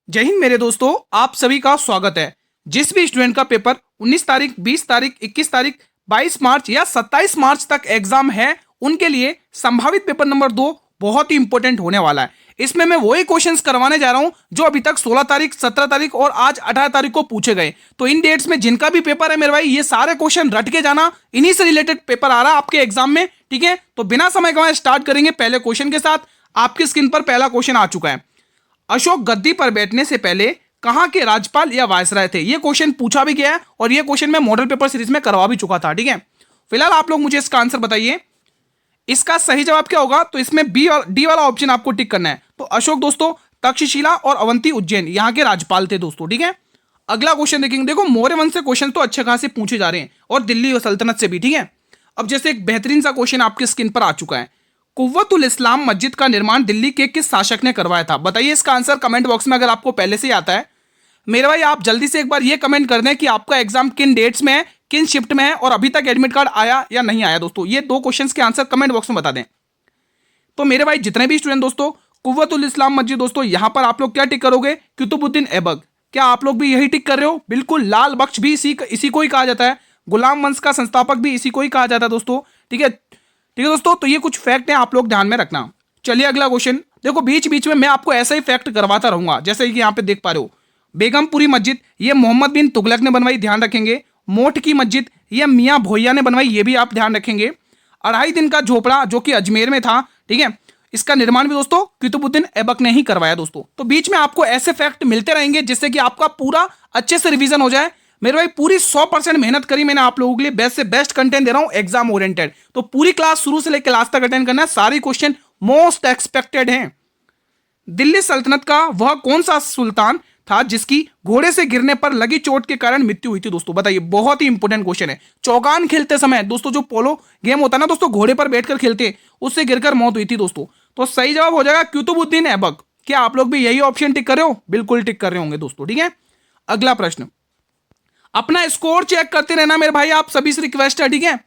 जय हिंद मेरे दोस्तों, आप सभी का स्वागत है। जिस भी स्टूडेंट का पेपर 19 तारीख, 20 तारीख, 21 तारीख, 22 मार्च या 27 मार्च तक एग्जाम है, उनके लिए संभावित पेपर नंबर 2 बहुत ही इंपॉर्टेंट होने वाला है। इसमें मैं वही क्वेश्चंस करवाने जा रहा हूं जो अभी तक 16 तारीख, 17 तारीख और आज 18 तारीख को पूछे गए। तो इन डेट्स में जिनका भी पेपर है मेरे भाई, ये सारे क्वेश्चन रट के जाना, इन्हीं से रिलेटेड पेपर आ रहा है आपके एग्जाम में। ठीक है, तो बिना समय गंवाए स्टार्ट करेंगे पहले क्वेश्चन के साथ। आपकी स्क्रीन पर पहला क्वेश्चन आ चुका है। अशोक गद्दी पर बैठने से पहले कहां के राज्यपाल या वायसराय थे? यह क्वेश्चन पूछा भी गया है और यह क्वेश्चन मैं मॉडल पेपर सीरीज में करवा भी चुका था। ठीक है, फिलहाल आप लोग मुझे इसका आंसर बताइए। इसका सही जवाब क्या होगा? तो इसमें बी और डी वाला ऑप्शन आपको टिक करना है। तो अशोक दोस्तों तक्षशिला और अवंती उज्जैन यहां के राज्यपाल थे दोस्तों। ठीक है, अगला क्वेश्चन देखेंगे। देखो मौर्य वंश से क्वेश्चन तो अच्छे खासे पूछे जा रहे हैं और दिल्ली सल्तनत से भी। ठीक है, अब जैसे एक बेहतरीन सा क्वेश्चन आपकी स्क्रीन पर आ चुका है। कुव्वतुल इस्लाम मस्जिद का निर्माण दिल्ली के किस शासक ने करवाया था? बताइए इसका आंसर कमेंट बॉक्स में अगर आपको पहले से ही आता है। मेरे भाई आप जल्दी से एक बार ये कमेंट कर दें कि आपका एग्जाम किन डेट्स में है, किन शिफ्ट में है और अभी तक एडमिट कार्ड आया या नहीं आया। दोस्तों ये दो क्वेश्चंस के आंसर कमेंट बॉक्स में बता दें। तो मेरे भाई जितने भी स्टूडेंट दोस्तों कुव्वतुल इस्लाम मस्जिद, दोस्तों यहां पर आप लोग क्या टिक करोगे? कुतुबुद्दीन ऐबक। क्या आप लोग भी यही टिक कर रहे हो? बिल्कुल, लाल बख्श भी इसी को ही कहा जाता है। गुलाम वंश का संस्थापक भी इसी को ही कहा जाता है दोस्तों। ठीक है, ठीक है दोस्तों, तो ये कुछ फैक्ट है, आप लोग ध्यान में रखना। चलिए अगला क्वेश्चन। देखो बीच बीच में मैं आपको ऐसा ही फैक्ट करवाता रहूंगा, जैसे कि यहाँ पे देख पा रहे हो। बेगमपुरी मस्जिद ये मोहम्मद बिन तुगलक ने बनवाई, ध्यान रखेंगे। मोठ की मस्जिद ये मियाँ भोइया ने बनवाई, ये भी आप ध्यान रखेंगे। 2.5 दिन का झोपड़ा जो कि अजमेर में था, ठीक है, इसका निर्माण भी दोस्तों कुतुबुद्दीन ऐबक ने ही करवाया दोस्तों। तो बीच में आपको ऐसे फैक्ट मिलते रहेंगे जिससे कि आपका पूरा अच्छे से रिवीजन हो जाए। मेरे भाई पूरी 100% मेहनत करी मैंने आप लोगों के लिए, बेस्ट से बेस्ट कंटेंट दे रहा हूं एग्जाम ओरिएंटेड। तो पूरी क्लास शुरू से लेकर लास्ट तक अटेंड करना है, सारी क्वेश्चन मोस्ट एक्सपेक्टेड हैं। दिल्ली सल्तनत का वह कौन सा सुल्तान था जिसकी घोड़े से गिरने पर लगी चोट के कारण मृत्यु हुई थी? दोस्तों बताइए, बहुत ही इंपॉर्टेंट क्वेश्चन है। चौगान खेलते समय दोस्तों, जो पोलो गेम होता है ना दोस्तों, घोड़े पर बैठकर खेलते, उससे गिरकर मौत हुई थी दोस्तों। तो सही जवाब हो जाएगा कुतुबुद्दीन ऐबक। क्या आप लोग भी यही ऑप्शन टिक कर रहे हो? बिल्कुल टिक कर रहे होंगे दोस्तों। ठीक है, अगला प्रश्न। अपना स्कोर चेक करते रहना मेरे भाई, आप सभी से रिक्वेस्ट है। ठीक है,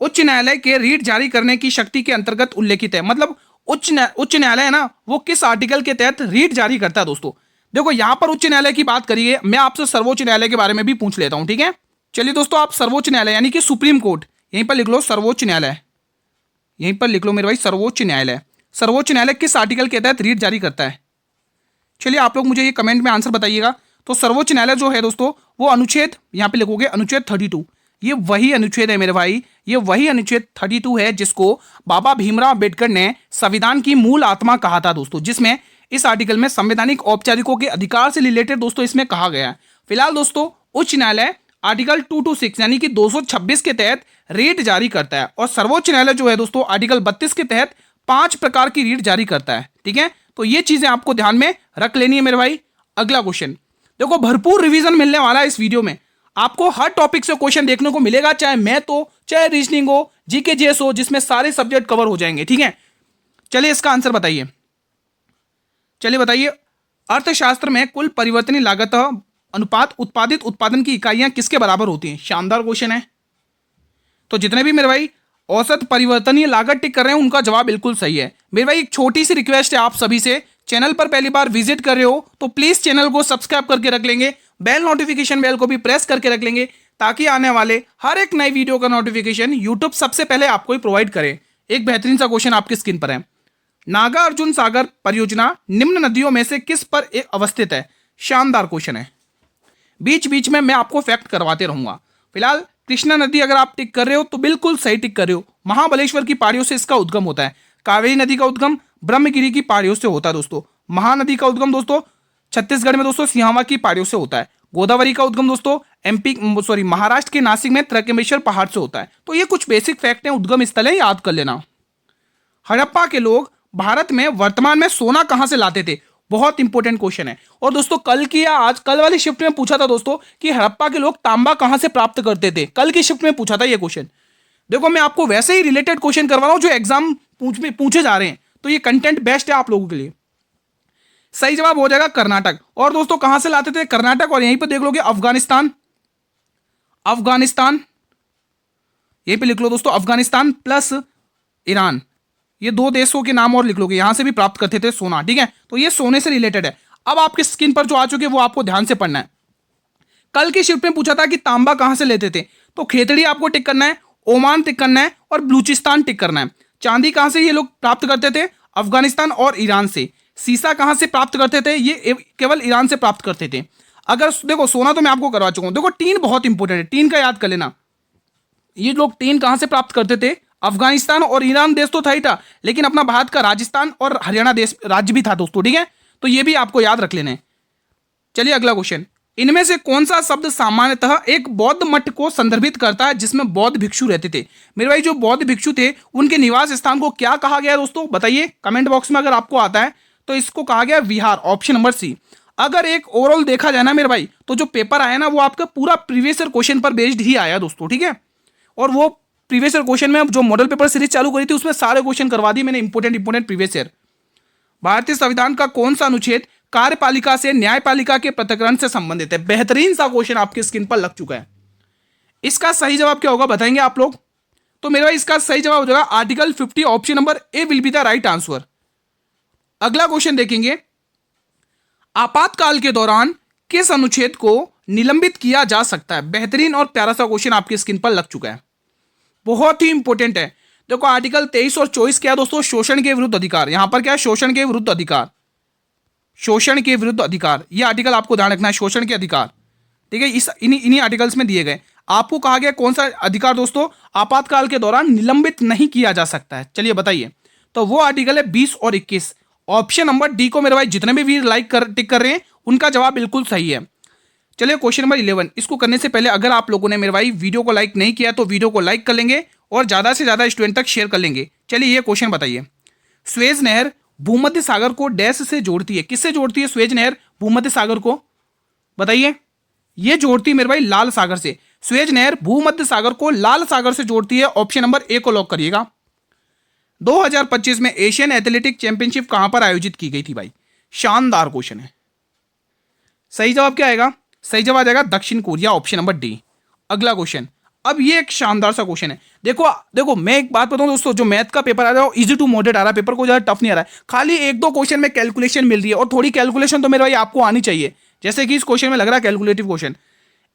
उच्च न्यायालय के रीट जारी करने की शक्ति के अंतर्गत उल्लेखित है, मतलब उच्च न्यायालय है ना, वो किस आर्टिकल के तहत रीट जारी करता है दोस्तों? देखो यहां पर उच्च न्यायालय की बात करिए, मैं आपसे सर्वोच्च न्यायालय के बारे में भी पूछ लेता हूं। ठीक है, चलिए दोस्तों, आप सर्वोच्च न्यायालय यानी कि सुप्रीम कोर्ट, यहीं पर लिख लो सर्वोच्च न्यायालय, यहीं पर लिख लो मेरे भाई सर्वोच्च न्यायालय। सर्वोच्च न्यायालय किस आर्टिकल के तहत रीट जारी करता है? चलिए आप लोग मुझे ये कमेंट में आंसर बताइएगा। तो सर्वोच्च न्यायालय जो है दोस्तों, वो अनुच्छेद, यहां पे लिखोगे अनुच्छेद 32। ये वही अनुच्छेद है मेरे भाई, ये वही अनुच्छेद 32 है जिसको बाबा भीमराव अम्बेडकर ने संविधान की मूल आत्मा कहा था दोस्तों, जिसमें इस आर्टिकल में संवैधानिक औपचारिकों के अधिकार से रिलेटेड दोस्तों इसमें कहा गया है। फिलहाल दोस्तों उच्च न्यायालय आर्टिकल 226 यानी कि 226 के तहत रीट जारी करता है और सर्वोच्च न्यायालय जो है दोस्तों आर्टिकल 32 के तहत 5 प्रकार की रीट जारी करता है। ठीक है, तो ये चीजें आपको ध्यान में रख लेनी है मेरे भाई। अगला क्वेश्चन देखो, भरपूर रिवीजन मिलने वाला है इस वीडियो में, आपको हर टॉपिक से क्वेश्चन देखने को मिलेगा, चाहे मैथ हो, चाहे रीजनिंग हो, जीके जीएस हो, जिसमें सारे सब्जेक्ट कवर हो जाएंगे। ठीक है, चलिए इसका आंसर बताइए। चलिए बताइए, अर्थशास्त्र में कुल परिवर्तनीय लागत अनुपात उत्पादित उत्पादन की इकाइयां किसके बराबर होती हैं? शानदार क्वेश्चन है। तो जितने भी मेरे भाई औसत परिवर्तनीय लागत टिक कर रहे हैं उनका जवाब बिल्कुल सही है। मेरे भाई एक छोटी सी रिक्वेस्ट है आप सभी से, चैनल पर पहली बार विजिट कर रहे हो तो प्लीज चैनल को सब्सक्राइब करके रख लेंगे, बेल नोटिफिकेशन बेल को भी प्रेस करके रख लेंगे, ताकि आने वाले हर एक नई वीडियो का नोटिफिकेशन यूट्यूब सबसे पहले आपको ही प्रोवाइड करे। एक बेहतरीन सा क्वेश्चन आपकी स्क्रीन पर है। नागा अर्जुन सागर परियोजना निम्न नदियों में से किस पर अवस्थित है? शानदार क्वेश्चन है, बीच बीच में मैं आपको फैक्ट करवाते रहूंगा। फिलहाल कृष्णा नदी अगर आप टिक कर रहे हो तो बिल्कुल सही टिक कर रहे हो, महाबलेश्वर की पहाड़ियों से इसका उद्गम होता है। कावेरी नदी का उद्गम ब्रह्मगिरी की पहाड़ियों से होता है दोस्तों। महानदी का उद्गम दोस्तों छत्तीसगढ़ में दोस्तों सिंहवा की पहाड़ियों से होता है। गोदावरी का उद्गम दोस्तों महाराष्ट्र के नासिक में त्र्यंबकेश्वर पहाड़ से होता है। तो ये कुछ बेसिक फैक्ट है, उद्गम स्थल है, याद कर लेना। हड़प्पा के लोग भारत में वर्तमान में सोना कहां से लाते थे? बहुत इंपॉर्टेंट क्वेश्चन है। और दोस्तों कल की या आज कल वाली शिफ्ट में पूछा था दोस्तों कि हड़प्पा के लोग तांबा कहां से प्राप्त करते थे, कल की शिफ्ट में पूछा था ये क्वेश्चन। देखो मैं आपको वैसे ही रिलेटेड क्वेश्चन करवा रहा हूं जो एग्जाम पूछे जा रहे हैं, तो ये कंटेंट बेस्ट है आप लोगों के लिए। सही जवाब हो जाएगा कर्नाटक। और दोस्तों कहां से लाते थे? कर्नाटक, और यहीं पर देख लोगे अफगानिस्तान, अफगानिस्तान यहीं पे लिख लो दोस्तों, अफगानिस्तान प्लस ईरान, ये दो देशों के नाम और लिख लोगे, यहां से भी प्राप्त करते थे सोना। ठीक है, तो ये सोने से रिलेटेड है। अब आपके स्क्रीन पर जो आ चुके हैं वो आपको ध्यान से पढ़ना है। कल की शिफ्ट में पूछा था कि तांबा कहां से लेते थे, तो खेतड़ी आपको टिक करना है, ओमान टिक करना है और बलूचिस्तान टिक करना है। चांदी कहां से ये लोग प्राप्त करते थे, अफगानिस्तान और ईरान से। सीसा कहां से प्राप्त करते थे, ये केवल ईरान से प्राप्त करते थे। अगर देखो सोना तो मैं आपको करवा चुका हूं, देखो टीन बहुत इंपॉर्टेंट है, टीन का याद कर लेना। ये लोग टीन कहां से प्राप्त करते थे, अफगानिस्तान और ईरान देश तो था ही था, लेकिन अपना भारत का राजस्थान और हरियाणा देश राज्य भी था दोस्तों, ठीक है, तो ये भी आपको याद रख लेना है। चलिए अगला क्वेश्चन, इनमें से कौन सा शब्द सामान्यतः एक बौद्ध मठ को संदर्भित करता है जिसमें बौद्ध भिक्षु रहते थे। मेरे भाई जो बौद्ध भिक्षु थे उनके निवास स्थान को क्या कहा गया दोस्तों, बताइए कमेंट बॉक्स में। अगर आपको आता है तो इसको कहा गया विहार, ऑप्शन नंबर सी। अगर एक ओवरऑल देखा जाए ना मेरे भाई, तो जो पेपर आया ना वो आपका पूरा प्रीवियस ईयर क्वेश्चन पर बेस्ड ही आया दोस्तों, ठीक है। और वो प्रीवियस ईयर क्वेश्चन में जो मॉडल पेपर सीरीज चालू करी थी उसमें सारे क्वेश्चन करवा दिए मैंने, इंपोर्टेंट प्रीवियस ईयर। भारतीय संविधान का कौन सा अनुच्छेद कार्यपालिका से न्यायपालिका के पृथक्करण से संबंधित है। बेहतरीन सा क्वेश्चन आपके स्क्रीन पर लग चुका है। इसका सही जवाब क्या होगा बताएंगे आप लोग, तो मेरे भाई इसका सही जवाब हो जाएगा article 50, option number A will be the right answer. अगला क्वेश्चन देखेंगे, आपातकाल के दौरान किस अनुच्छेद को निलंबित किया जा सकता है। बेहतरीन और प्यारा सा क्वेश्चन आपकी स्क्रीन पर लग चुका है, बहुत ही इंपॉर्टेंट है। देखो आर्टिकल 23 और 24 क्या है दोस्तों, शोषण के विरुद्ध अधिकार। यहां पर क्या है, शोषण के विरुद्ध अधिकार, शोषण के विरुद्ध अधिकार, ये आर्टिकल आपको ध्यान रखना है, शोषण के अधिकार, ठीक है। इस इन्हीं आर्टिकल्स में दिए गए। आपको कहा गया कौन सा अधिकार दोस्तों आपातकाल के दौरान निलंबित नहीं किया जा सकता है, चलिए बताइए। तो वो आर्टिकल है 20 और 21, ऑप्शन नंबर डी को मेरे भाई जितने भी वीर टिक कर रहे हैं उनका जवाब बिल्कुल सही है। चलिए क्वेश्चन नंबर 11, इसको करने से पहले अगर आप लोगों ने मेरे भाई वीडियो को लाइक नहीं किया तो वीडियो को लाइक कर लेंगे और ज्यादा से ज्यादा स्टूडेंट तक शेयर कर लेंगे। चलिए ये क्वेश्चन बताइए, स्वेज नहर भूमध्य सागर को डैश से जोड़ती है, किससे जोड़ती है स्वेज नहर भूमध्य सागर को, बताइए। ये जोड़ती है मेरे भाई लाल सागर से, स्वेज नहर भूमध्य सागर को लाल सागर से जोड़ती है, ऑप्शन नंबर ए को लॉक करिएगा। 2025 में एशियन एथलेटिक चैंपियनशिप कहां पर आयोजित की गई थी भाई, शानदार क्वेश्चन है। सही जवाब क्या आएगा, सही जवाब आ जाएगा दक्षिण कोरिया, ऑप्शन नंबर डी। अगला क्वेश्चन, अब ये एक शानदार सा क्वेश्चन है। देखो मैं एक बात बताऊं दोस्तों, जो मैथ का पेपर आ रहा है इजी टू मॉडरेट आ रहा है, पेपर को ज्यादा टफ नहीं आ रहा है, खाली एक दो क्वेश्चन में कैलकुलेशन मिल रही है और थोड़ी कैलकुलेशन तो मेरे भाई आपको आनी चाहिए। जैसे कि इस क्वेश्चन में लग रहा है कैलकुलेटिव क्वेश्चन,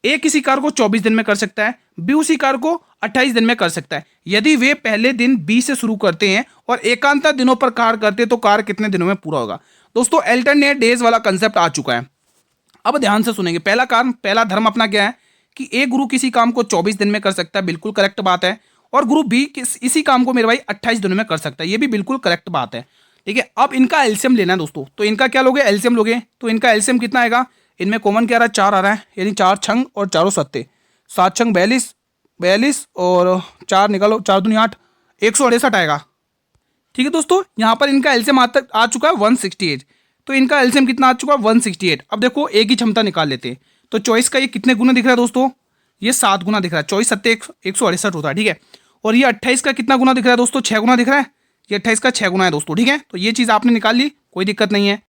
ए किसी कार को 24 दिन में कर सकता है, बी उसी कार को 28 दिन में कर सकता है। यदि वे पहले दिन बी से शुरू करते हैं और एकांतर दिनों पर कार करते हैं तो कार कितने दिनों में पूरा होगा। दोस्तों अल्टरनेट डेज वाला कंसेप्ट आ चुका है, अब ध्यान से सुनेंगे। पहला धर्म अपना क्या है कि ए गुरु किसी काम को 24 दिन में कर सकता है, बिल्कुल करेक्ट बात है, और गुरु बी इसी काम को मेरे भाई 28 दिनों में कर सकता है, ये भी बिल्कुल करेक्ट बात है, ठीक है। अब इनका एलसीएम लेना है दोस्तों, तो इनका क्या लोगे, एलसीएम लोगे, तो इनका एलसीएम कितना आएगा, इनमें कॉमन क्या आ रहा है, 4 आ रहा है, यानी 4 छंग और 4 सत्ते, 7 छंग 42 और 4 निकालो, 4 दूनी 8, 168 आएगा, ठीक है दोस्तों। यहाँ पर इनका एलसीएम आ चुका है 168, तो इनका एलसीएम कितना आ चुका है 168। अब देखो एक ही क्षमता निकाल लेते हैं, तो 24 का ये कितने गुना दिख रहा है दोस्तों, ये 7 गुना दिख रहा है, 24 सत्ते 168 होता है, ठीक है। और ये 28 का कितना गुना दिख रहा है दोस्तों, 6 गुना दिख रहा है, ये 28 का 6 गुना है दोस्तों, ठीक है। तो ये चीज़ आपने निकाल ली, कोई दिक्कत नहीं है।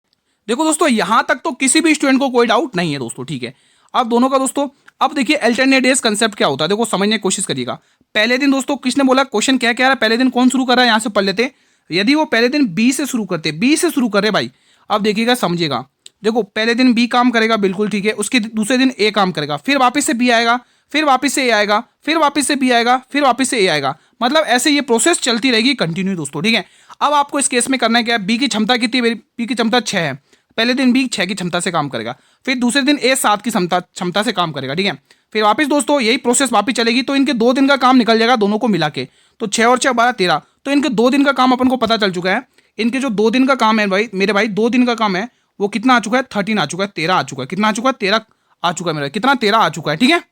देखो दोस्तों यहाँ तक तो किसी भी स्टूडेंट को कोई डाउट नहीं है दोस्तों, ठीक है। अब दोनों का दोस्तों, अब देखिए अल्टरनेट डेज कंसेप्ट क्या होता है, देखो समझने की कोशिश करिएगा। पहले दिन दोस्तों किसने बोला, क्वेश्चन क्या क्या रहा है, पहले दिन कौन शुरू कर रहा है, यहाँ से पढ़ लेते। यदि वो पहले दिन बी से शुरू करते, बी से शुरू कर रहे भाई, अब देखिएगा समझिएगा, देखो पहले दिन बी काम करेगा, बिल्कुल ठीक है, उसके दूसरे दिन ए काम करेगा, फिर वापस से बी आएगा, फिर वापस से ए आएगा, फिर वापस से बी आएगा, फिर वापस से ए आएगा, मतलब ऐसे ये प्रोसेस चलती रहेगी कंटिन्यू दोस्तों, ठीक है। अब आपको इस केस में करना है क्या, बी की क्षमता कितनी है, बी की क्षमता 6 है, पहले दिन बी 6 की क्षमता से काम करेगा, फिर दूसरे दिन ए 7 की क्षमता से काम करेगा, ठीक है। फिर वापस दोस्तों यही प्रोसेस वापस चलेगी, तो इनके 2 दिन का काम निकल जाएगा दोनों को मिला के, तो 6 और 6 12 13, तो इनके 2 दिन का काम अपन को पता चल चुका है। इनके जो 2 दिन का काम है भाई, मेरे भाई 2 दिन का काम है, वो कितना आ चुका है, 13 आ चुका है, 13 आ चुका है, कितना आ चुका है, 13 आ चुका है मेरा, कितना 13 आ चुका है, ठीक है।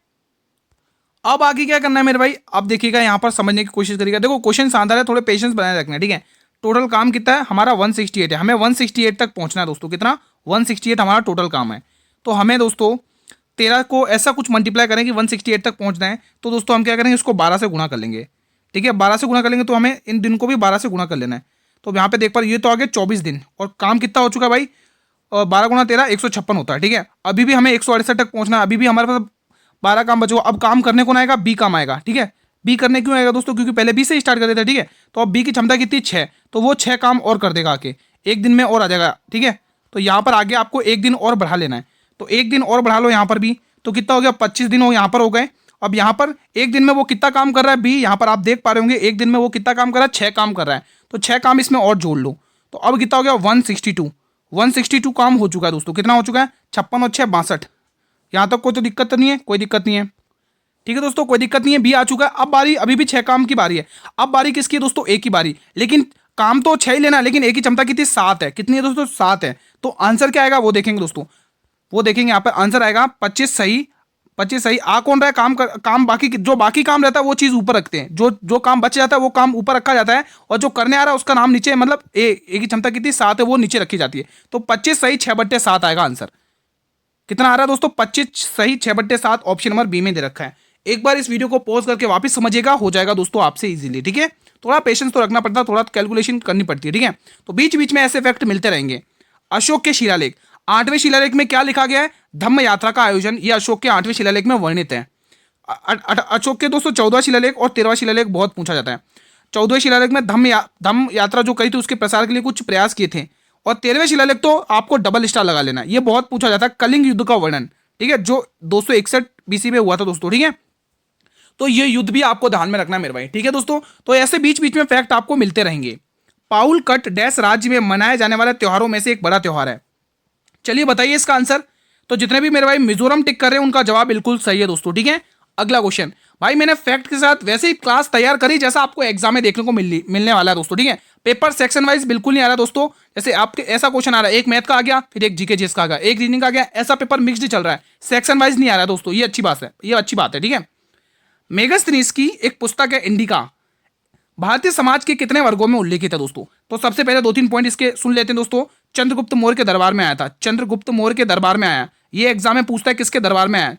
अब आगे क्या करना है मेरे भाई, अब देखिएगा यहाँ पर समझने की कोशिश करिएगा। देखो क्वेश्चन शानदार है, थोड़े पेशेंस बनाए रखना है, ठीक है। टोटल काम कितना है हमारा 168 है, हमें 168 तक पहुंचना है दोस्तों, कितना 168 हमारा टोटल काम है। तो हमें दोस्तों 13 को ऐसा कुछ मल्टीप्लाई करें कि 168 तक पहुंचना है, तो दोस्तों हम क्या करेंगे, इसको 12 से गुणा कर लेंगे, ठीक है। 12 से गुणा कर लेंगे तो हमें इन दिन को भी 12 से गुणा कर लेना है। तो यहाँ पे देख पर ये तो आगे 24 दिन, और काम कितना हो चुका है भाई, 12 गुणा 13 156 होता है, ठीक है। अभी भी हमें 168 तक पहुंचना है, अभी भी हमारे पास 12 काम बचा। अब काम करने कौन आएगा, बी काम आएगा, ठीक है। बी करने क्यों आएगा दोस्तों, क्योंकि पहले बी से स्टार्ट कर देता है, ठीक है। तो अब बी की क्षमता कितनी 6, तो वो 6 काम और कर देगा आके, एक दिन में और आ जाएगा, ठीक है। तो यहाँ पर आगे आपको एक दिन और बढ़ा लेना है, तो एक दिन और बढ़ा लो यहाँ पर भी, तो कितना हो गया 25 दिन हो यहाँ पर हो गए। अब यहाँ पर एक दिन में वो कितना काम कर रहा है बी, यहाँ पर आप देख पा रहे होंगे एक दिन में वो कितना काम कर रहा है, 6 काम कर रहा है, तो 6 काम इसमें और जोड़ लो, तो अब कितना हो गया 162 काम हो चुका है दोस्तों। कितना हो चुका है 56 और 6 62। यहाँ तक कोई तो दिक्कत नहीं है, कोई दिक्कत नहीं है, ठीक है दोस्तों, कोई दिक्कत नहीं है, बी आ चुका है। अब बारी अभी भी 6 काम की बारी है। अब बारी किसकी है दोस्तों, ए की बारी, लेकिन काम तो 6 ही लेना है, लेकिन ए की क्षमता कितनी 7 है, कितनी है दोस्तों 7 है। तो आंसर क्या आएगा वो देखेंगे दोस्तों, वो देखेंगे यहाँ पर आंसर आएगा 25 सही। 25 सही आ कौन रहा है, काम बाकी जो बाकी काम रहता है वो चीज ऊपर रखते हैं, जो काम बच जाता है वो काम ऊपर रखा जाता है, और जो करने आ रहा है उसका नाम नीचे, मतलब ए की क्षमता कितनी 7 है वो नीचे रखी जाती है। तो 25 सही 6/7 आएगा आंसर। कितना आ रहा है दोस्तों 25 सही 6/7, ऑप्शन नंबर बी में दे रखा है। एक बार इस वीडियो को पॉज करके वापस समझिएगा, हो जाएगा दोस्तों आपसे इजीली, ठीक है। थोड़ा पेशेंस तो रखना पड़ता है, थोड़ा कैलकुलेशन करनी पड़ती है, ठीक है। तो बीच बीच में ऐसे फैक्ट मिलते रहेंगे। अशोक के शिलालेख, 8वें शिलालेख में क्या लिखा गया है, धम्म यात्रा का आयोजन, ये अशोक के 8वें शिलालेख में वर्णित है। अशोक के दोस्तों 14वां शिलालेख और 13वां शिलालेख बहुत पूछा जाता है। 14वें शिलालेख में धम्म यात्रा जो कही थी उसके प्रसार के लिए कुछ प्रयास किए थे, और 13वें शिलालेख तो आपको डबल स्टार लगा लेना, ये बहुत पूछा जाता है, कलिंग युद्ध का वर्णन, ठीक है, जो 261 BC में हुआ था दोस्तों, ठीक है। तो ये युद्ध भी आपको ध्यान में रखना मेरे भाई, ठीक है दोस्तों। तो ऐसे बीच बीच में फैक्ट आपको मिलते रहेंगे। पाउल कट डैश राज्य में मनाए जाने वाले त्योहारों में से एक बड़ा त्योहार है। चलिए बताइए इसका आंसर। तो जितने भी मेरे भाई मिजोरम टिक कर रहे हैं उनका जवाब बिल्कुल सही है दोस्तों, ठीक है। अगला क्वेश्चन, भाई मैंने फैक्ट के साथ वैसे ही क्लास तैयार करी जैसा आपको एग्जाम में देखने को मिलने वाला है दोस्तों, ठीक है। पेपर सेक्शन वाइज बिल्कुल नहीं आ रहा दोस्तों, जैसे आपके ऐसा क्वेश्चन आ रहा है, एक मैथ का आ गया, फिर एक जीके जीएस का आ गया, एक रीजनिंग का आ गया, ऐसा पेपर मिक्सड चल रहा है, सेक्शन वाइज नहीं आ रहा है दोस्तों, ये अच्छी बात है, ये अच्छी बात है, ठीक है। मेगस्थनीज की एक पुस्तक है इंडिका, भारतीय समाज के कितने वर्गों में उल्लेखित है दोस्तों। तो सबसे पहले 2-3 पॉइंट इसके सुन लेते हैं दोस्तों। चंद्रगुप्त मौर्य के दरबार में आया था, चंद्रगुप्त मौर्य के दरबार में आया, ये एग्जाम में पूछता है किसके दरबार में आया,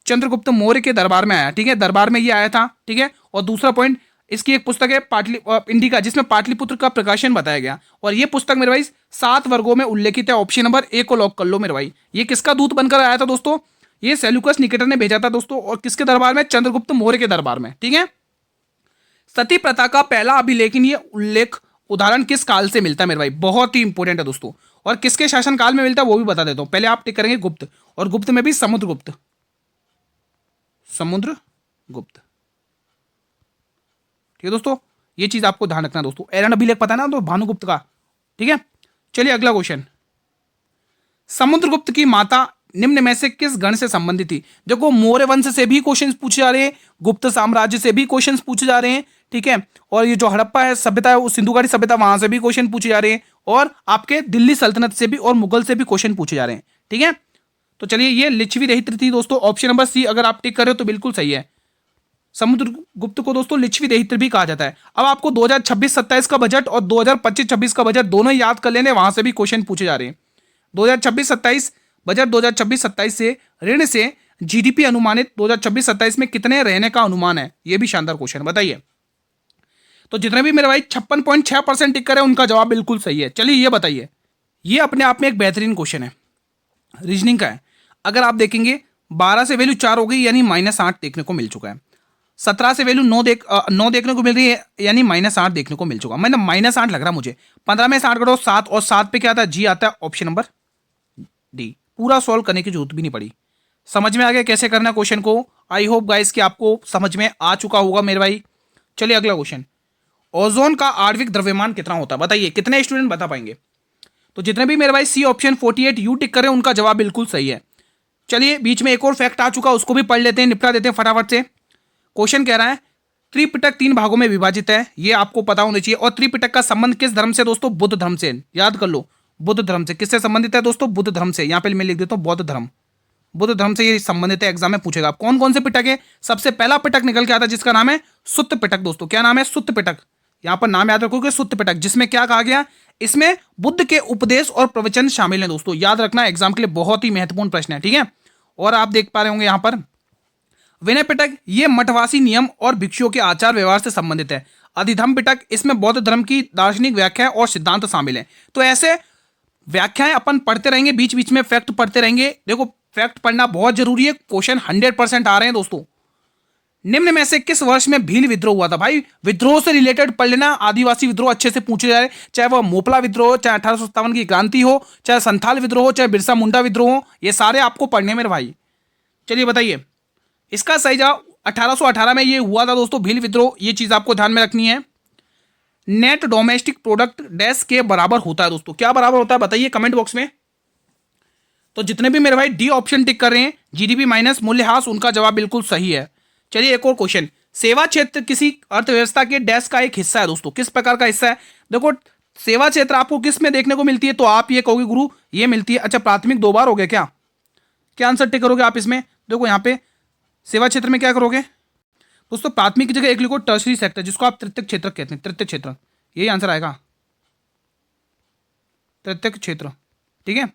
चंद्रगुप्त मौर्य के दरबार में आया, ठीक है, दरबार में ये आया था, ठीक है। और दूसरा पॉइंट, इसकी एक पुस्तक है इंडिका, जिसमें पाटलिपुत्र का प्रकाशन बताया गया, और ये पुस्तक मेरे भाई 7 वर्गों में उल्लेखित है। ऑप्शन नंबर ए को लॉक कर लो मेरे भाई। ये किसका दूत बनकर आया था दोस्तों, ये सेल्यूकस निकेटर ने भेजा था दोस्तों, और किसके दरबार में, चंद्रगुप्त मौर्य के दरबार में, ठीक है। सती प्रथा का पहला अभिलेखनीय उल्लेख उदाहरण किस काल से मिलता है मेरे भाई, बहुत ही इंपॉर्टेंट है दोस्तों, और किसके शासन काल में मिलता है वो भी बता देता हूं। पहले आप टिक करेंगे गुप्त, और गुप्त में भी समुद्रगुप्त, ठीक है दोस्तों, ये चीज आपको ध्यान रखना दोस्तों। एरन अभिलेख पता है ना तो भानुगुप्त का, ठीक है। चलिए अगला क्वेश्चन, समुद्रगुप्त की माता निम्न में से किस गण से संबंधित थी। देखो मौर्य वंश से भी क्वेश्चंस पूछे जा रहे हैं, गुप्त साम्राज्य से भी क्वेश्चंस पूछे जा रहे हैं, ठीक है। और ये जो हड़प्पा है सभ्यता है, सिंधु घाटी सभ्यता, वहां से भी क्वेश्चन पूछे जा रहे हैं, और आपके दिल्ली सल्तनत से भी और मुगल से भी क्वेश्चन पूछे जा रहे हैं, ठीक है। तो चलिए ये लिच्छवी दहित्र थी दोस्तों, ऑप्शन नंबर सी अगर आप टिक कर रहे हो तो बिल्कुल सही है। समुद्रगुप्त को दोस्तों लिच्छवी दहित्र भी कहा जाता है। अब आपको 2026-27 का बजट और 2025-26 का बजट दोनों ही याद कर लेने, वहां से भी क्वेश्चन पूछे जा रहे हैं। 2026-27 बजट, 2026-27 से ऋण से जीडीपी अनुमानित 2026-27 में कितने रहने का अनुमान है, यह भी शानदार क्वेश्चन बताइए। तो जितने भी मेरे भाई 56.6% टिक करे उनका जवाब बिल्कुल सही है। चलिए ये बताइए, ये अपने आप में एक बेहतरीन क्वेश्चन है, रीजनिंग का है। अगर आप देखेंगे 12 से वैल्यू 4 हो गई यानी -8 देखने को मिल चुका है, 17 से वैल्यू 9 देखने को मिल रही है यानी -8 देखने को मिल चुका, मतलब -8 लग रहा मुझे। 15 में 8 करो 7, और 7 पे क्या आता है, जी आता है, ऑप्शन नंबर डी। पूरा सॉल्व करने की जरूरत भी नहीं पड़ी, समझ में आ गया कैसे करना क्वेश्चन को। आई होप गाइस कि आपको समझ में आ चुका होगा मेरे भाई। चलिए अगला क्वेश्चन, ओजोन का आणविक द्रव्यमान कितना होता है बताइए, कितने स्टूडेंट बता पाएंगे। तो जितने भी मेरे भाई सी ऑप्शन 48 यू टिक करें उनका जवाब बिल्कुल सही है। चलिए बीच में एक और फैक्ट आ चुका, उसको भी पढ़ लेते हैं, निपटा देते हैं फटाफट से। क्वेश्चन कह रहा है त्रिपिटक 3 भागों में विभाजित है, ये आपको पता होना चाहिए। और त्रिपिटक का संबंध किस धर्म से दोस्तों, बुद्ध धर्म से, याद कर लो, बुद्ध धर्म से। किससे संबंधित है दोस्तों, बुद्ध धर्म से। यहाँ पे मैं लिख देता हूँ बौद्ध धर्म, बुद्ध धर्म से ये संबंधित है। एग्जाम में पूछेगा कौन कौन से पिटक है। सबसे पहला पिटक निकल के आता है जिसका नाम है सुत्त पिटक दोस्तों। क्या नाम है, सुत्त पिटक। यहाँ पर नाम याद रखोगे सुत्त पिटक, जिसमें क्या कहा गया, इसमें बुद्ध के उपदेश और प्रवचन शामिल हैं दोस्तों, याद रखना एग्जाम के लिए बहुत ही महत्वपूर्ण प्रश्न है, ठीक है। और आप देख पा रहे होंगे यहाँ पर विनय पिटक, ये मठवासी नियम और भिक्षुओं के आचार व्यवहार से संबंधित है। अधिधम पिटक, इसमें बौद्ध धर्म की दार्शनिक व्याख्या और सिद्धांत शामिल है। तो ऐसे व्याख्याएं अपन पढ़ते रहेंगे, बीच बीच में फैक्ट पढ़ते रहेंगे। देखो फैक्ट पढ़ना बहुत जरूरी है, क्वेश्चन 100% आ रहे हैं दोस्तों, निम्न में से किस वर्ष में भील विद्रोह हुआ था? भाई विद्रोह से रिलेटेड पढ़ लेना, आदिवासी विद्रोह अच्छे से पूछे जाए, चाहे वह मोपला विद्रोह हो, चाहे 1857 की क्रांति हो, चाहे संथाल विद्रोह हो, चाहे बिरसा मुंडा विद्रोह हो, ये सारे आपको पढ़ने मेरे भाई। चलिए बताइए, इसका सही जवाब 1818 में ये हुआ था दोस्तों, भील विद्रोह। ये चीज आपको ध्यान में रखनी है। नेट डोमेस्टिक प्रोडक्ट डैश के बराबर होता है दोस्तों, क्या बराबर होता है बताइए कमेंट बॉक्स में। तो जितने भी मेरे भाई डी ऑप्शन टिक कर रहे हैं, जीडीपी माइनस मूल्यह्रास, उनका जवाब बिल्कुल सही है। चलिए एक और क्वेश्चन, सेवा क्षेत्र किसी अर्थव्यवस्था के डैश का एक हिस्सा है दोस्तों, किस प्रकार का हिस्सा है? देखो सेवा क्षेत्र आपको किस में देखने को मिलती है, तो आप ये कहोगे गुरु ये मिलती है, अच्छा प्राथमिक 2 बार हो गया क्या? क्या आंसर टिक करोगे आप इसमें? देखो यहाँ पे सेवा क्षेत्र में क्या करोगे दोस्तों, प्राथमिक की जगह एक लिखो टर्सरी सेक्टर, जिसको आप तृतीयक क्षेत्र कहते हैं, तृतीयक क्षेत्र, यही आंसर आएगा, तृतीयक क्षेत्र। ठीक है,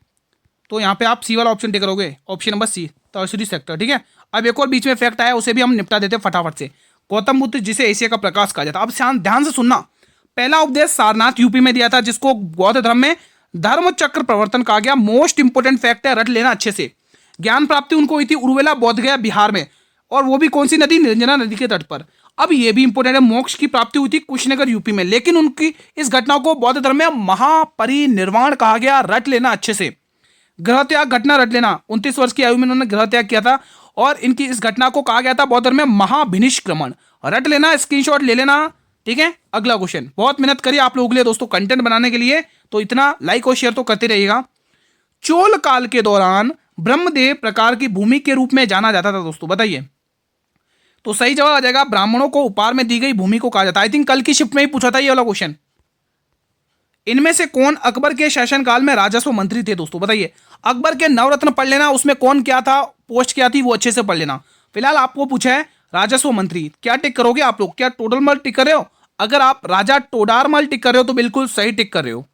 तो यहाँ पे आप सी वाला ऑप्शन टिक करोगे, option number C, tertiary sector. ठीक है, अब एक और बीच में फैक्ट आया, उसे भी हम निपटा देते हैं फटाफट से। गौतम बुद्ध जिसे एशिया का प्रकाश कहा जाता है, अब ध्यान से सुनना, पहला उपदेश सारनाथ यूपी में दिया था, जिसको बौद्ध धर्म में धर्म चक्र प्रवर्तन कहा गया। मोस्ट इंपोर्टेंट फैक्ट है, रट लेना अच्छे से। ज्ञान प्राप्ति उनको हुई थी उर्वेला बोध गया बिहार में, और वो भी कौन सी नदी? निरंजना नदी के तट पर। अब ये भी इंपोर्टेंट है, मोक्ष की प्राप्ति हुई थी कुशीनगर यूपी में, लेकिन उनकी इस घटना को बौद्ध धर्म में महापरिनिर्वाण कहा गया। रट लेना अच्छे से, गृह त्याग घटना रट लेना, 29 वर्ष की आयु में उन्होंने गृह त्याग किया था, और इनकी इस घटना को कहा गया था बौद्ध धर्म में महाभिनिष्क्रमण। रट लेना, स्क्रीनशॉट ले लेना। ठीक है, अगला क्वेश्चन, बहुत मेहनत करिए आप लोगों के लिए दोस्तों कंटेंट बनाने के लिए, तो इतना लाइक और शेयर तो करते रहिएगा। चोल काल के दौरान ब्रह्मदेव प्रकार की भूमि के रूप में जाना जाता था दोस्तों, बताइए। तो सही जवाब आ जाएगा, ब्राह्मणों को उपहार में दी गई भूमि को कहा जाता है। आई थिंक कल की शिफ्ट में ही पूछा था ये वाला क्वेश्चन। इनमें से कौन अकबर के शासनकाल में राजस्व मंत्री थे दोस्तों, बताइए। अकबर के नवरत्न पढ़ लेना, उसमें कौन क्या था, पोस्ट क्या थी, वो अच्छे से पढ़ लेना। फिलहाल आपको पूछा है राजस्व मंत्री, क्या टिक करोगे आप लोग? क्या टोडरमल टिक कर रहे हो? अगर आप राजा टोडारमल टिक कर रहे हो तो बिल्कुल सही टिक कर रहे हो।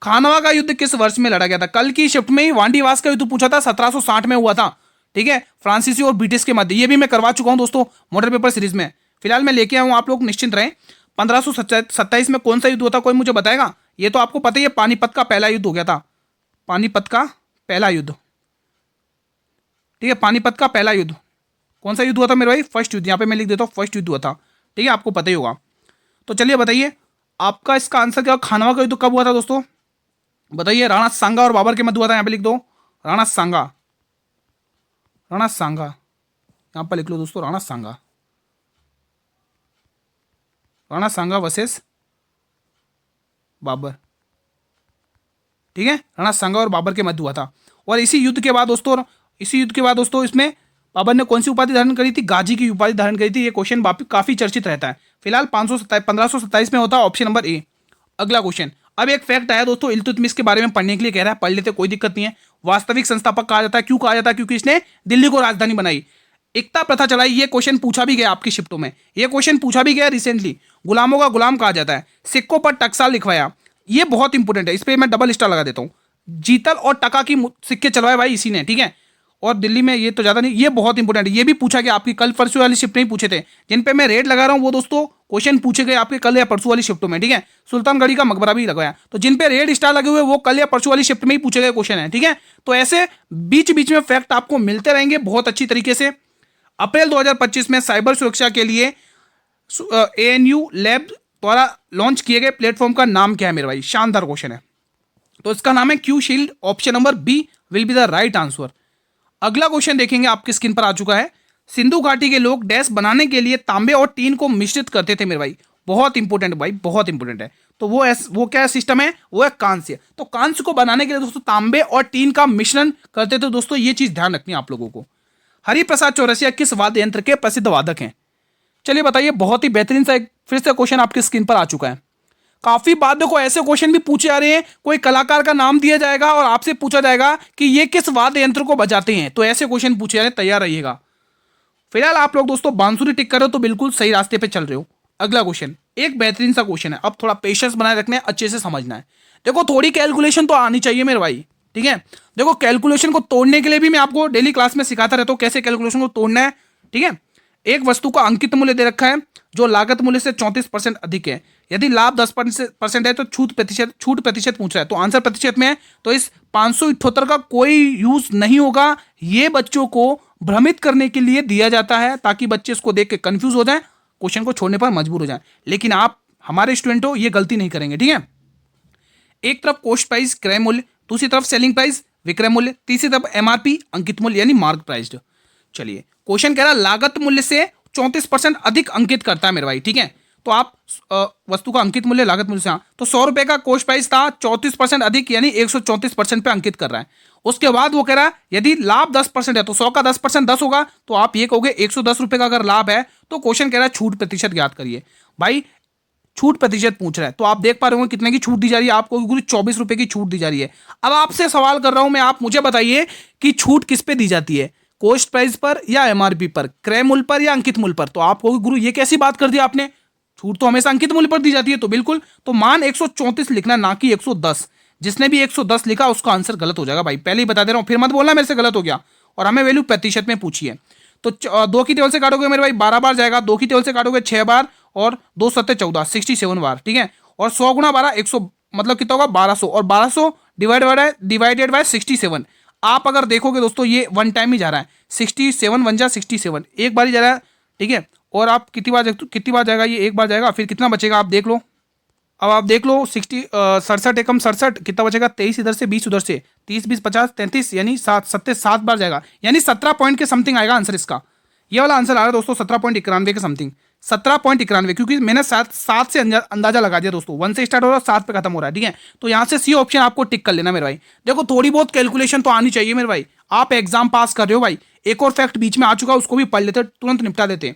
खानवा का युद्ध किस वर्ष में लड़ा गया था? कल की शिफ्ट में ही वांडीवास का युद्ध पूछा था, 1760 में हुआ था। ठीक है, फ्रांसीसी और ब्रिटिश के मध्य, ये भी मैं करवा चुका हूं दोस्तों मॉडल पेपर सीरीज में। फिलहाल मैं लेके आया हूं, आप लोग निश्चिंत रहें। 1527 में कौन सा युद्ध हुआ था, कोई मुझे बताएगा? ये तो आपको पता ही है, पानीपत का पहला युद्ध हो गया था, पानीपत का पहला युद्ध। ठीक है, पानीपत का पहला युद्ध कौन सा युद्ध हुआ था मेरे भाई? फर्स्ट युद्ध, यहाँ पे मैं लिख देता हूँ फर्स्ट युद्ध हुआ था। ठीक है, आपको पता ही होगा। तो चलिए बताइए आपका इसका आंसर क्या? खानवा का युद्ध कब हुआ था दोस्तों, बताइए। राणा सांगा और बाबर के मध्य हुआ था, यहाँ पे लिख दो राणा सांगा, राणा सांगा, यहाँ पर लिख लो दोस्तों राणा सांगा, राणा सांगा वर्सेस बाबर। ठीक है, राणा सांगा और बाबर के मध्य हुआ था। और इसी युद्ध के बाद दोस्तों इसमें बाबर ने कौन सी उपाधि धारण करी थी? गाजी की उपाधि धारण करी थी। ये क्वेश्चन काफी चर्चित रहता है। फिलहाल 1527 में होता है ऑप्शन नंबर ए। अगला क्वेश्चन, अब एक फैक्ट आया दोस्तों इल्तुतमिश के बारे में पढ़ने के लिए, कह रहा है पढ़ लेते, कोई दिक्कत नहीं है। वास्तविक संस्थापक कहा जाता है, क्यों कहा जाता है? क्योंकि इसने दिल्ली को राजधानी बनाई, एकता प्रथा चलाई। ये क्वेश्चन पूछा भी गया आपकी शिफ्टों में, ये क्वेश्चन पूछा भी गया रिसेंटली। गुलामों का गुलाम कहा जाता है, सिक्कों पर टकसाल लिखवाया, ये बहुत इंपॉर्टेंट है, इस पर मैं डबल स्टार लगा देता हूँ। जीतल और टका की सिक्के चलवाए भाई इसी ने। ठीक है, और दिल्ली में ये तो ज्यादा नहीं, ये बहुत इंपॉर्टेंट है, ये भी पूछा गया आपकी कल परसों वाली शिफ्ट में ही पूछे थे। जिन पे मैं रेड लगा रहा हूँ वो दोस्तों क्वेश्चन पूछे गए आपके कल या परसों वाली शिफ्टों में। ठीक है, सुल्तानगढ़ी का मकबरा भी लगाया, तो जिन पे रेड स्टार लगे हुए वो कल या परसों वाली शिफ्ट में ही पूछे गए क्वेश्चन है। ठीक है, तो ऐसे बीच बीच में फैक्ट आपको मिलते रहेंगे बहुत अच्छी तरीके से। अप्रैल 2025 में साइबर सुरक्षा के लिए ANU लैब द्वारा लॉन्च किए गए प्लेटफॉर्म का नाम क्या है मेरे भाई? शानदार क्वेश्चन है, तो इसका नाम है Q shield. Option number B will be the right answer. अगला क्वेश्चन देखेंगे, आपकी स्क्रीन पर आ चुका है। सिंधु घाटी के लोग डैश बनाने के लिए तांबे और टीन को मिश्रित करते थे मेरे भाई, बहुत इंपॉर्टेंट भाई, बहुत इंपॉर्टेंट है। तो वो क्या सिस्टम है? वो है कांस्य। तो कांस्य को बनाने के लिए दोस्तों तांबे और टीन का मिश्रण करते थे दोस्तों, ये चीज ध्यान रखनी है आप लोगों को। हरिप्रसाद चौरसिया किस वाद्य यंत्र के प्रसिद्ध वादक हैं? चलिए बताइए, बहुत ही बेहतरीन सा एक फिर से क्वेश्चन आपकी स्क्रीन पर आ चुका है। काफी बार देखो ऐसे क्वेश्चन भी पूछे जा रहे हैं, कोई कलाकार का नाम दिया जाएगा और आपसे पूछा जाएगा कि ये किस वाद्य यंत्र को बजाते हैं, तो ऐसे क्वेश्चन पूछे जा रहे हैं, तैयार रहिएगा। फिलहाल आप लोग दोस्तों बांसुरी टिक कर रहे हो तो बिल्कुल सही रास्ते पे चल रहे हो। अगला क्वेश्चन एक बेहतरीन सा क्वेश्चन है, अब थोड़ा पेशेंस बनाए रखना है, अच्छे से समझना है। देखो थोड़ी कैलकुलेशन तो आनी चाहिए मेरे भाई। ठीक है, देखो कैलकुलेशन को तोड़ने के लिए भी मैं आपको डेली क्लास में सिखाता रहता हूँ कैसे कैलकुलेशन को तोड़ना है। ठीक है, एक वस्तु का अंकित मूल्य दे रखा है जो लागत मूल्य से 34% अधिक है। यदि लाभ 10% है तो छूट प्रतिशत पूछ रहा है, तो आंसर प्रतिशत में है, तो इस 578 का कोई यूज नहीं होगा। ये बच्चों को भ्रमित करने के लिए दिया जाता है ताकि बच्चे इसको देख के कंफ्यूज हो जाएं, क्वेश्चन को छोड़ने पर मजबूर हो जाएं। लेकिन आप हमारे स्टूडेंट हो, ये गलती नहीं करेंगे, ठीक है। एक तरफ कॉस्ट प्राइस क्रय मूल्य, दूसरी तरफ सेलिंग प्राइस विक्रय मूल्य, तीसरी तरफ एमआरपी अंकित मूल्य यानी मार्क प्राइस्ड। चलिए क्वेश्चन कह रहा है लागत मूल्य से 34% अधिक अंकित करता है मेरे भाई, ठीक है। तो आप वस्तु का अंकित मूल्य लागत मूल्य से, तो 100 रुपए का कॉस्ट प्राइस था, 34% अधिक यानी 134% पे अंकित कर रहा है। उसके बाद वो कह रहा है यदि लाभ 10% है तो 100 का 10% 10 होगा, तो आप ये कहोगे 110 रुपए का अगर लाभ है तो क्वेश्चन कह रहा है छूट प्रतिशत ज्ञात करिए। भाई छूट प्रतिशत पूछ रहा है तो आप देख पा रहे होंगे कितने की छूट दी जा रही है आपको, गुरु 24 रुपए की छूट दी जा रही है। अब आपसे सवाल कर रहा हूं मैं, आप मुझे बताइए कि छूट किस पे दी जाती है, कॉस्ट प्राइस पर या एमआरपी पर, क्रय मूल्य पर या अंकित मूल्य पर। तो आप कहोगे गुरु ये कैसी बात कर दी आपने, छूट तो हमेशा अंकित मूल्य पर दी जाती है। तो बिल्कुल, तो मान 134 लिखना ना कि 110। जिसने भी 110 लिखा उसका आंसर गलत हो जाएगा भाई, पहले ही बता दे रहा हूं, फिर मत बोलना मेरे से गलत हो गया। और हमें वैल्यू प्रतिशत में पूछी है। तो 2 की टेबल से काटोगे मेरे भाई 12 बार जाएगा, 2 की टेबल से काटोगे 6 बार, और 2 7 14 67 बार, ठीक है। और 100 गुणा 12 100 मतलब कितना होगा 1200, और 1200 डिवाइडेड बाय 67। आप अगर देखोगे दोस्तों ये वन टाइम ही जा रहा है, 67 1 जा 67, एक बार ही जा रहा है, ठीक है। और आप कितनी बार जाएगा, ये एक बार जाएगा, फिर कितना बचेगा आप देख लो। अब आप देख लो 67 एकम 67 कितना बचेगा, 23 इधर से 20 उधर से, 30 20 50 33 यानी 7 बार जाएगा, यानी 17 पॉइंट के समथिंग आएगा आंसर इसका। ये वाला आंसर आ रहा है दोस्तों 17.91 के समथिंग, 17.91, क्योंकि मैंने 7 से अंदाजा लगा दिया दोस्तों, 1 से स्टार्ट हो रहा है 7 पे खत्म हो रहा है, ठीक है। तो यहाँ से सी ऑप्शन आपको टिक कर लेना मेरे भाई। देखो थोड़ी बहुत कैलकुलेशन तो आनी चाहिए मेरे भाई, आप एग्जाम पास कर रहे हो भाई। एक और फैक्ट बीच में आ चुका है, उसको भी पढ़ लेते, तुरंत निपटा देते।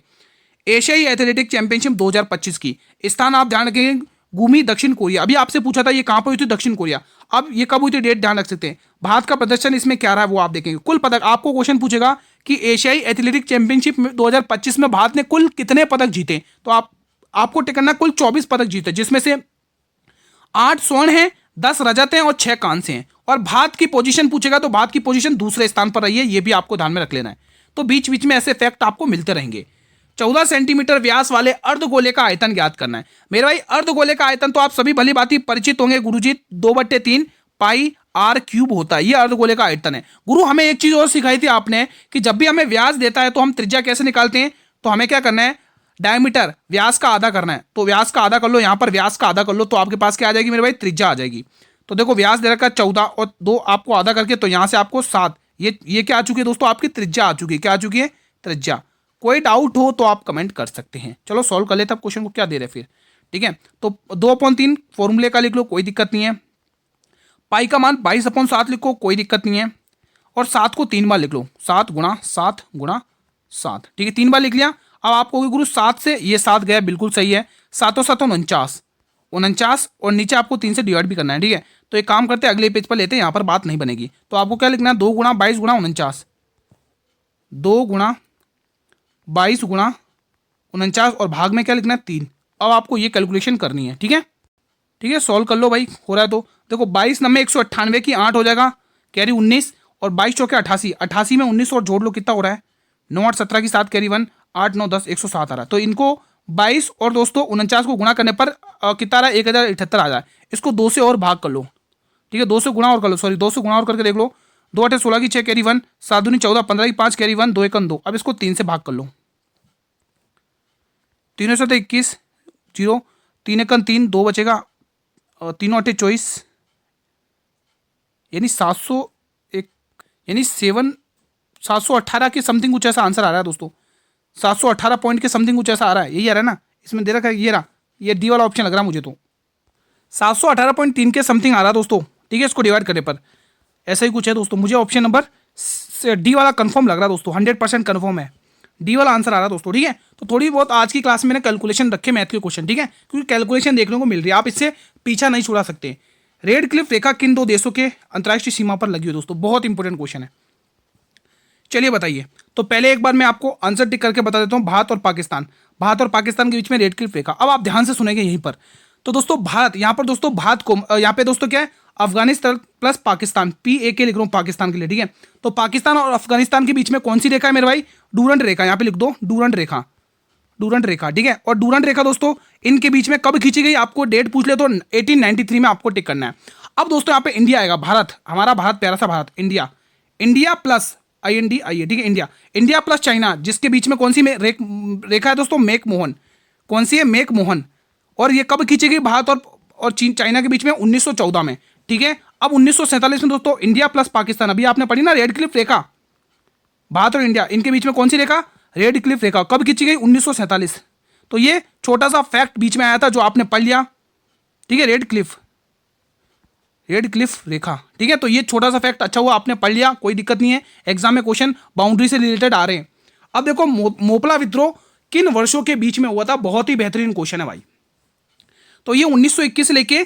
एशियाई एथलेटिक चैंपियनशिप 2025 की स्थान आप ध्यान रखेंगे गुमी दक्षिण कोरिया। अभी आपसे पूछा था ये कहां पर हुई थी, दक्षिण कोरिया। अब ये कब हुई थी डेट ध्यान रख सकते हैं। भारत का प्रदर्शन इसमें क्या रहा है वो आप देखेंगे। कुल पदक आपको क्वेश्चन पूछेगा कि एशियाई एथलेटिक चैंपियनशिप 2025 में भारत ने कुल कितने पदक जीते, तो आपको टिक करना कुल 24 पदक जीते, जिसमें से 8 स्वर्ण हैं, 10 रजत हैं और 6 कांस्य हैं। और भारत की पोजीशन पूछेगा तो भारत की पोजीशन दूसरे स्थान पर रही है, ये भी आपको ध्यान में रख लेना है। तो बीच बीच में ऐसे फैक्ट आपको मिलते रहेंगे। 14 सेंटीमीटर व्यास वाले अर्धगोले का आयतन ज्ञात करना है मेरे भाई। अर्धगोले का आयतन तो आप सभी भली भांति परिचित होंगे गुरुजी, 2/3 पाई आर क्यूब होता है, ये अर्धगोले का आयतन है। गुरु हमें एक चीज और सिखाई थी आपने कि जब भी हमें व्यास देता है तो हम त्रिज्या कैसे निकालते हैं, तो हमें क्या करना है, डायमीटर व्यास का आधा करना है। तो व्यास का आधा कर लो, यहां पर व्यास का आधा कर लो, तो आपके पास क्या आ जाएगी मेरे भाई, त्रिज्या आ जाएगी। तो देखो व्यास दे रखा 14 और 2 आपको आधा करके, तो यहां से आपको 7, ये क्या आ चुकी है दोस्तों, आपकी त्रिज्या आ चुकी है। क्या आ चुकी है, त्रिज्या। कोई डाउट हो तो आप कमेंट कर सकते हैं। चलो सॉल्व कर लेते हैं क्वेश्चन को, क्या दे रहे फिर, ठीक है। तो 2/3 फॉर्मूले का लिख लो, कोई दिक्कत नहीं है। पाई का मान 22/7 लिखो, कोई दिक्कत नहीं है। और 7 को 3 बार लिख लो, 7 गुणा 7 गुणा 7, ठीक है, 3 बार लिख लिया। अब आपको गुरु 7 से ये 7 गया, बिल्कुल सही है। 7 और 7 49, और नीचे आपको 3 से डिवाइड भी करना है, ठीक है। तो एक काम करते हैं अगले पेज पर लेते हैं, यहाँ पर बात नहीं बनेगी। तो आपको क्या लिखना है, 2 गुणा 22 गुणा 49, 2 गुणा 22 गुणा 49, और भाग में क्या लिखना है 3। अब आपको ये कैलकुलेशन करनी है, ठीक है, ठीक है। सॉल्व कर लो भाई, हो रहा है तो देखो 22 नंबर 198 की 8 हो जाएगा, कैरी 19, और 22 चौके 88, 88 में 19 और जोड़ लो, कितना हो रहा है 9 8 17 की 7 कैरी 1, 8 9 10 107 आ रहा है। तो इनको 22 और दोस्तों 49 को गुणा करने पर कितना आ रहा है, 1078 आ रहा है। इसको 2 से और भाग कर लो, ठीक है, 2 से गुणा और कर लो, सॉरी 2 से गुणा और करके देख लो। 2 8 16 की 6 कैरी 1, 7 दूनी 14, 15 की 5 कैरी 1, 2 1 2। अब इसको 3 से भाग कर लो, 3 7 21 0, 3 1 3, 2 बचेगा, 3 8 24, यानी 701, यानी 718 के समथिंग कुछ ऐसा आंसर आ रहा है दोस्तों। 718 पॉइंट के समथिंग कुछ ऐसा आ रहा है, यही आ रहा है ना, इसमें दे रखा है, ये रहा, ये डी वाला ऑप्शन लग रहा है मुझे। तो 718.3 के समथिंग आ रहा है दोस्तों, ठीक है। इसको डिवाइड करने पर ऐसा ही कुछ है दोस्तों। मुझे ऑप्शन नंबर डी वाला कंफर्म लग रहा है दोस्तों, 100% कंफर्म है, डी वाला आंसर आ रहा है दोस्तों, ठीक है। तो थोड़ी बहुत आज की क्लास में मैंने कैलकुलेशन रखे मैथ के क्वेश्चन, ठीक है, क्योंकि कैलकुलेशन देखने को मिल रही है, आप इससे पीछा नहीं छुड़ा सकते। रेड क्लिफ रेखा किन 2 देशों के अंतर्राष्ट्रीय सीमा पर लगी हुई दोस्तों, बहुत इंपॉर्टेंट क्वेश्चन है। चलिए बताइए। तो पहले एक बार मैं आपको आंसर टिक करके बता देता हूं, भारत और पाकिस्तान, भारत और पाकिस्तान के बीच में रेड क्लिफ रेखा। अब आप ध्यान से सुनेंगे यहीं पर। तो दोस्तों भारत, यहाँ पर दोस्तों भारत को, यहाँ पे दोस्तों क्या है, अफगानिस्तान प्लस पाकिस्तान, PAK लिख रहा हूँ पाकिस्तान के लिए, ठीक है। तो पाकिस्तान और अफगानिस्तान के बीच में कौन सी रेखा है मेरे भाई, डूरंड रेखा, यहाँ पे लिख दो डूरंड रेखा, डूरंड रेखा, ठीक है। और डूरंड रेखा दोस्तों इनके बीच में कब खींची गई, आपको डेट पूछ ले तो 1893 में आपको टिक करना है। अब दोस्तों यहाँ पे इंडिया आएगा, भारत, हमारा भारत, प्यारा सा Bharat, India, India plus INDIA, ठीक है, इंडिया। इंडिया प्लस चाइना, जिसके बीच में कौन सी रेखा है दोस्तों? मेक मोहन। कौन सी है? मेक मोहन। और ये कब खींची गई भारत और चीन चाइना के बीच में? 1914 में, ठीक है। अब 1947 में दोस्तों इंडिया प्लस पाकिस्तान, अभी आपने पढ़ी ना रेड क्लिफ रेखा, भारत और इंडिया, इनके बीच में कौन सी रेखा? रेड क्लिफ रेखा। कब खींची गई? 1947। तो ये छोटा सा फैक्ट बीच में आया था जो आपने पढ़ लिया, ठीक है, रेड क्लिफ रेखा, ठीक है। तो ये छोटा सा फैक्ट अच्छा हुआ आपने पढ़ लिया, कोई दिक्कत नहीं है, एग्जाम में क्वेश्चन बाउंड्री से रिलेटेड आ रहे हैं। अब देखो मोपला विद्रोह किन वर्षों के बीच में हुआ था? बहुत ही बेहतरीन क्वेश्चन है भाई। तो ये 1921 से लेके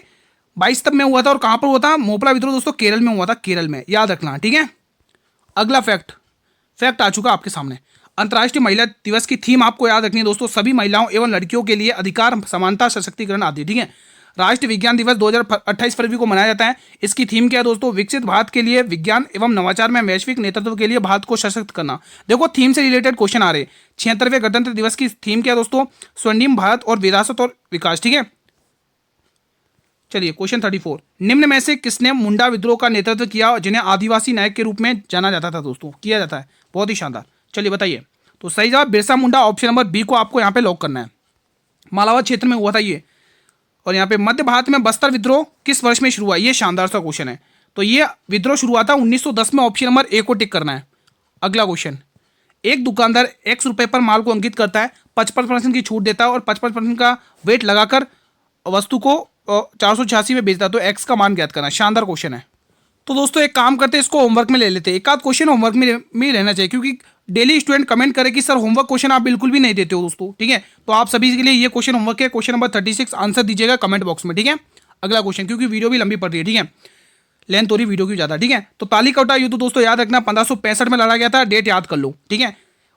22 तक में हुआ था। और कहां पर हुआ था मोपला विद्रोह? दोस्तों केरल में हुआ था, केरल में, याद रखना, ठीक है। अगला फैक्ट आ चुका आपके सामने। अंतर्राष्ट्रीय महिला दिवस की थीम आपको याद रखनी है दोस्तों, सभी महिलाओं एवं लड़कियों के लिए अधिकार, समानता, सशक्तिकरण आदि, ठीक है। राष्ट्रीय विज्ञान दिवस 2028 फरवरी को मनाया जाता है। इसकी थीम क्या है दोस्तों? विकसित भारत के लिए विज्ञान एवं नवाचार में वैश्विक नेतृत्व के लिए भारत को सशक्त करना। देखो थीम से रिलेटेड क्वेश्चन आ रहे। 76वें गणतंत्र दिवस की थीम क्या है दोस्तों? स्वर्णिम भारत और विरासत और विकास, ठीक है। चलिए क्वेश्चन 34, निम्न में से किसने मुंडा विद्रोह का नेतृत्व किया, जिन्हें आदिवासी नायक के रूप में जाना जाता था दोस्तों? किया जाता है, बहुत ही शानदार। चलिए बताइए। तो सही जवाब Birsa Munda, option number B को आपको यहाँ पे लॉक करना है। मालावा क्षेत्र में हुआ था ये। और यहाँ पे मध्य भारत में बस्तर विद्रोह किस वर्ष में शुरू हुआ? ये शानदार सा क्वेश्चन है। तो ये विद्रोह शुरू हुआ था 1910 में, ऑप्शन नंबर ए को टिक करना है। अगला क्वेश्चन, एक दुकानदार X रुपए पर माल को अंकित करता है, 55% की छूट देता है और 55% का वेट लगाकर वस्तु को 486 में बेचता है, तो X का मान ज्ञात करना। शानदार क्वेश्चन है। तो दोस्तों एक काम करते हैं, इसको होमवर्क में ले लेते हैं। एक आध क्वेश्चन होमवर्क में ही रहना चाहिए, क्योंकि डेली स्टूडेंट कमेंट करे कि सर होमवर्क क्वेश्चन आप बिल्कुल भी नहीं देते हो दोस्तों, ठीक है। तो आप सभी के लिए ये क्वेश्चन होमवर्क है। क्वेश्चन नंबर 36 आंसर दीजिएगा कमेंट बॉक्स में, ठीक है। अगला क्वेश्चन, क्योंकि वीडियो भी लंबी पड़ रही है, ठीक है, लेंथ हो रही वीडियो की ज़्यादा, ठीक है। तो तालिकौटा युद्ध दोस्तों याद रखना 1565 में लड़ा गया था, डेट याद कर लो, ठीक है।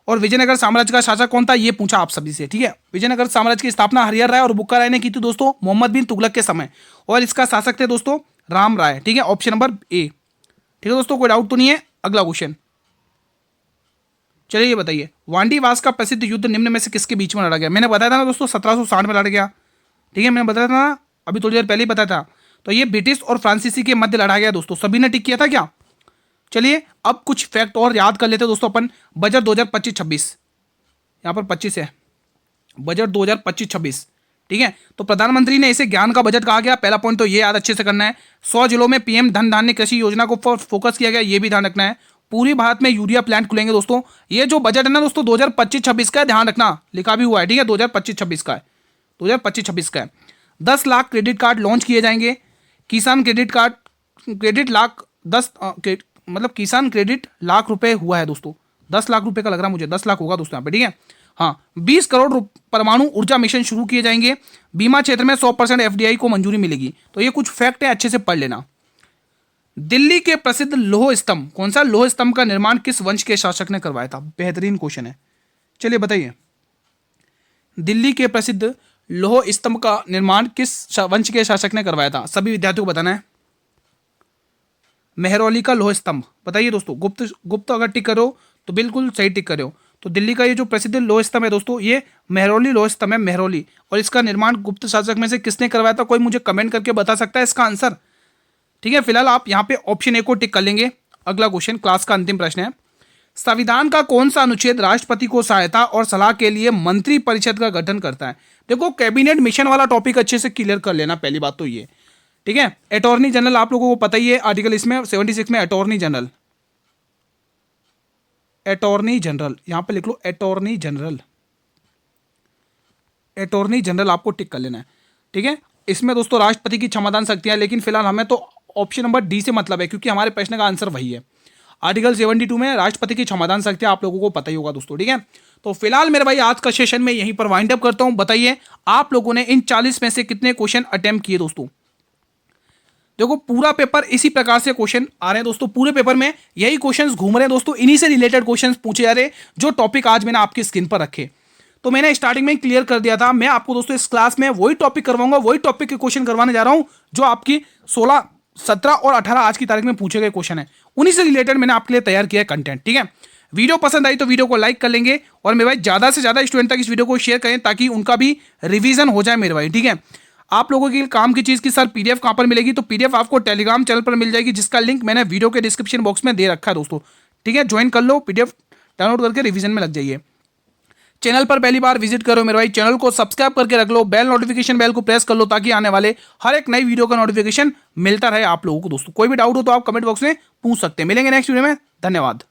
और विजयनगर साम्राज्य का शासक कौन था? ये पूछा आप सभी से, ठीक है। विजयनगर साम्राज्य की स्थापना हरिहर राय और बुक्का राय ने की थी दोस्तों, मोहम्मद बिन तुगलक के समय। और इसका शासक थे दोस्तों राम राय, ठीक है, ऑप्शन नंबर ए, ठीक है दोस्तों, कोई डाउट तो नहीं है। अगला क्वेश्चन, चलिए ये बताइए, वांडीवास का प्रसिद्ध युद्ध निम्न में से किसके बीच में लड़ा गया? मैंने बताया था ना दोस्तों 1760 में लड़ा गया, ठीक है, मैंने बताया था ना, अभी थोड़ी देर पहले ही बताया था। तो ये ब्रिटिश और फ्रांसीसी के मध्य लड़ा गया दोस्तों, सभी ने टिक किया था क्या? चलिए अब कुछ फैक्ट और याद कर लेते हैं दोस्तों अपन। बजट 2025-26, यहाँ पर 25 है, बजट 2025-26, ठीक है। तो प्रधानमंत्री ने इसे ज्ञान का बजट कहा गया, पहला पॉइंट तो ये याद अच्छे से करना है। 100 जिलों में पीएम धन धान्य कृषि योजना को फोकस किया गया, ये भी ध्यान रखना है। पूरी भारत में यूरिया प्लांट खुलेंगे दोस्तों। ये जो बजट है ना दोस्तों 2025-26 का है, ध्यान रखना, लिखा भी हुआ है, ठीक है, 2025-26 का है, 2025-26 का है। 10 लाख क्रेडिट कार्ड लॉन्च किए जाएंगे। किसान क्रेडिट लाख 10 मतलब किसान क्रेडिट लाख रुपए हुआ है दोस्तों, 10 लाख रुपए का लग रहा है मुझे, 10 लाख होगा दोस्तों यहाँ पे, ठीक है। हाँ, 20 करोड़ परमाणु ऊर्जा मिशन शुरू किए जाएंगे। बीमा क्षेत्र में 100% FDI को मंजूरी मिलेगी। तो ये कुछ फैक्ट है, अच्छे से पढ़ लेना। दिल्ली के प्रसिद्ध लौह स्तंभ, कौन सा लौह स्तंभ का निर्माण किस वंश के शासक ने करवाया था? बेहतरीन क्वेश्चन है, चलिए बताइए। दिल्ली के प्रसिद्ध लौह स्तंभ का निर्माण किस वंश के शासक ने करवाया था? सभी विद्यार्थियों को बताना है। मेहरौली का लौह स्तंभ, बताइए दोस्तों। गुप्त अगर टिक करो तो बिल्कुल सही टिक करो। तो दिल्ली का ये जो प्रसिद्ध लौह स्तंभ है दोस्तों, ये मेहरौली लौह स्तंभ है, मेहरौली। और इसका निर्माण गुप्त शासक में से किसने करवाया था? कोई मुझे कमेंट करके बता सकता है इसका आंसर, ठीक है। फिलहाल आप यहाँ पे ऑप्शन ए को टिक कर लेंगे। अगला क्वेश्चन, क्लास का अंतिम प्रश्न है। संविधान का कौन सा अनुच्छेद राष्ट्रपति को सहायता और सलाह के लिए मंत्री परिषद का गठन करता है? देखो कैबिनेट मिशन वाला टॉपिक अच्छे से क्लियर कर लेना, पहली बात तो ये, ठीक है। अटॉर्नी जनरल आप लोगों को पता ही है, आर्टिकल इसमें 76 में अटॉर्नी जनरल, यहां पे लिख लो अटॉर्नी जनरल आपको टिक कर लेना है, ठीक है। इसमें दोस्तों राष्ट्रपति की क्षमतान शक्तियां, लेकिन फिलहाल हमें तो ऑप्शन नंबर डी से मतलब है, क्योंकि हमारे प्रश्न का आंसर वही है। आर्टिकल 72 में राष्ट्रपति की क्षमतान शक्तियां आप लोगों को पता ही होगा दोस्तों, ठीक है। तो फिलहाल मेरे भाई आज का सेशन में यहीं पर वाइंड अप करता हूं। बताइए आप लोगों ने इन 40 में से कितने क्वेश्चन अटेम्प्ट किए दोस्तों? देखो पूरा पेपर इसी प्रकार से क्वेश्चन आ रहे हैं दोस्तों, पूरे पेपर में यही क्वेश्चंस घूम रहे हैं दोस्तों, इन्हीं से रिलेटेड क्वेश्चंस पूछे जा रहे हैं, जो टॉपिक आज मैंने आपकी स्क्रीन पर रखे। तो मैंने स्टार्टिंग में क्लियर कर दिया था, मैं आपको दोस्तों इस क्लास में वही टॉपिक करवाऊंगा, वही टॉपिक के क्वेश्चन करवाने जा रहा हूं जो आपकी 16, 17 और 18 आज की तारीख में पूछे गए क्वेश्चन है, उन्हीं से रिलेटेड मैंने आपके लिए तैयार किया है कंटेंट, ठीक है। वीडियो पसंद आई तो वीडियो को लाइक कर लेंगे, और मेरे भाई ज्यादा से ज्यादा स्टूडेंट तक इस वीडियो को शेयर करें, ताकि उनका भी रिवीजन हो जाए मेरे भाई, ठीक है। आप लोगों की काम की चीज की सर पीडीएफ कहां पर मिलेगी? तो पीडीएफ आपको टेलीग्राम चैनल पर मिल जाएगी, जिसका लिंक मैंने वीडियो के डिस्क्रिप्शन बॉक्स में दे रखा है दोस्तों, ठीक है, ज्वाइन कर लो, पीडीएफ डाउनलोड करके रिवीजन में लग जाइए। चैनल पर पहली बार विजिट करो मेरे भाई, चैनल को सब्सक्राइब करके रख लो, बेल नोटिफिकेशन बेल को प्रेस कर लो ताकि आने वाले हर एक नई वीडियो का नोटिफिकेशन मिलता रहे आप लोगों को। दोस्तों कोई भी डाउट हो तो आप कमेंट बॉक्स में पूछ सकते हैं। मिलेंगे नेक्स्ट वीडियो में, धन्यवाद।